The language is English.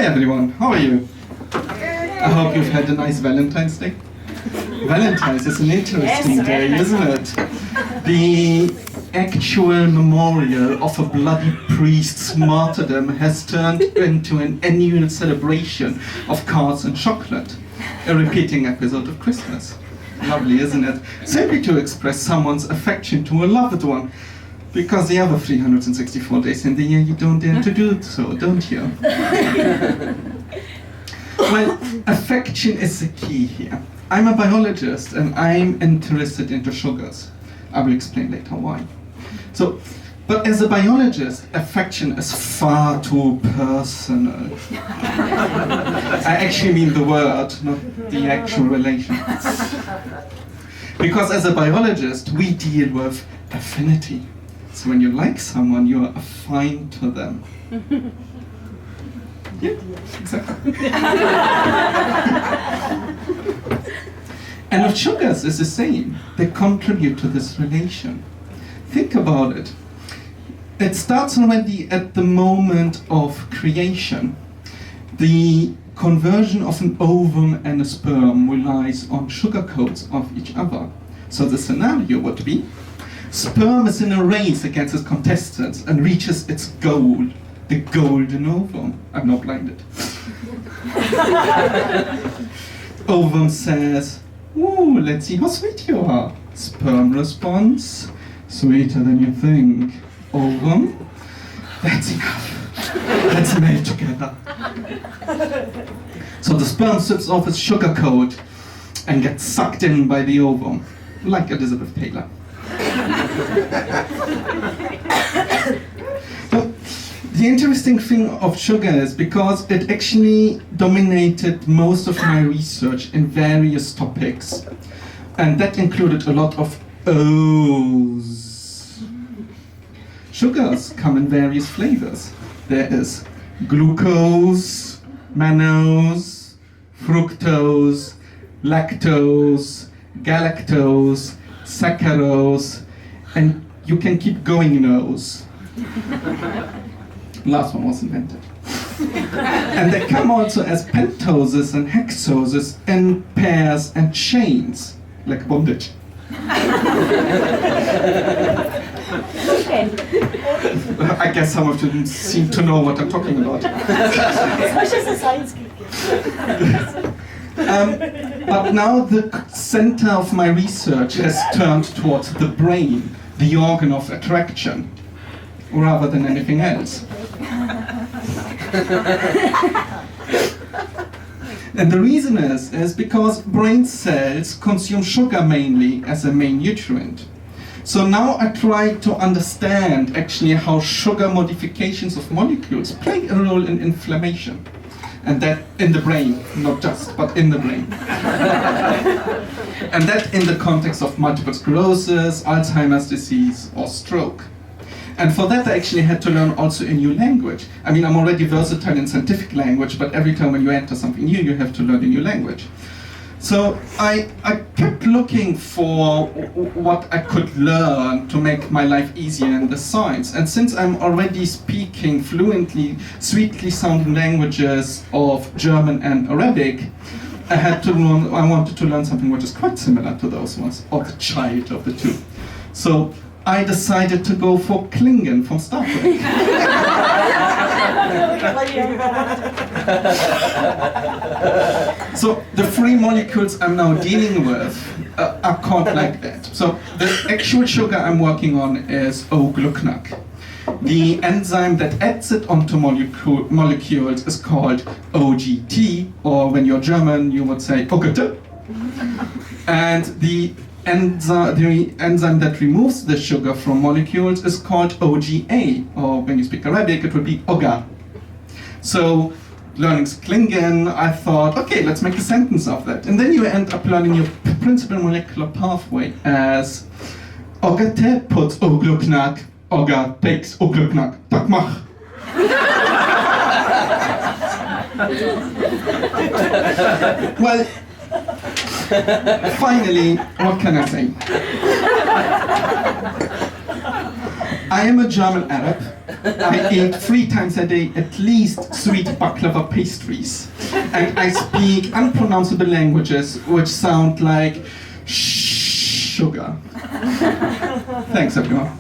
everyone, how are you? I hope you've had a nice Valentine's Day. Valentine's is an interesting day, isn't it? The actual memorial of a bloody priest's martyrdom has turned into an annual celebration of cards and chocolate. A repeating episode of Christmas. Lovely, isn't it? Simply to express someone's affection to a loved one. Because the other 364 days in the year you don't dare to do so, don't you? Well, affection is the key here. I'm a biologist and I'm interested into sugars. I will explain later why. But as a biologist, affection is far too personal. I actually mean the word, not the actual relation. Because as a biologist, we deal with affinity. So when you like someone, you are affine to them. Yeah, exactly. And with sugars, it's the same. They contribute to this relation. Think about it. It starts already at the moment of creation. The conversion of an ovum and a sperm relies on sugar coats of each other. So the scenario would be, sperm is in a race against its contestants and reaches its goal, the golden ovum. I'm not blinded. Ovum says, "Ooh, let's see how sweet you are." Sperm responds, "Sweeter than you think." Ovum, "That's enough. Let's mate together." So the sperm strips off its sugar coat and gets sucked in by the ovum, like Elizabeth Taylor. So, the interesting thing of sugar is because it actually dominated most of my research in various topics, and that included a lot of O's. Sugars come in various flavors. There is glucose, mannose, fructose, lactose, galactose, saccharose, and you can keep going in those. Last one was invented. And they come also as pentoses and hexoses in pairs and chains, like bondage. I guess some of you seem to know what I'm talking about. But now the center of my research has turned towards the brain, the organ of attraction, rather than anything else. And the reason is because brain cells consume sugar mainly as a main nutrient. So now I try to understand actually how sugar modifications of molecules play a role in inflammation. And that in the brain, not just, but in the brain. And that in the context of multiple sclerosis, Alzheimer's disease, or stroke. And for that I actually had to learn also a new language. I mean, I'm already versatile in scientific language, but every time when you enter something new, you have to learn a new language. So I kept looking for what I could learn to make my life easier in the science. And since I'm already speaking fluently, sweetly sounding languages of German and Arabic, I wanted to learn something which is quite similar to those ones, or the child of the two. So I decided to go for Klingon from Star Trek. So the three molecules I'm now dealing with are called like that. So the actual sugar I'm working on is O-glucnak. The enzyme that adds it onto molecules is called OGT, or when you're German you would say OGT. And the enzyme that removes the sugar from molecules is called OGA, or when you speak Arabic it would be OGA. So, learning Klingon, I thought, okay, let's make a sentence of that. And then you end up learning your principal molecular pathway as OGA puts O-glucnak, OGA takes O-glucnak, tak mach. Well, finally, what can I say? I am a German Arab, I eat 3 times a day at least sweet baklava pastries. And I speak unpronounceable languages which sound like sugar. Thanks everyone.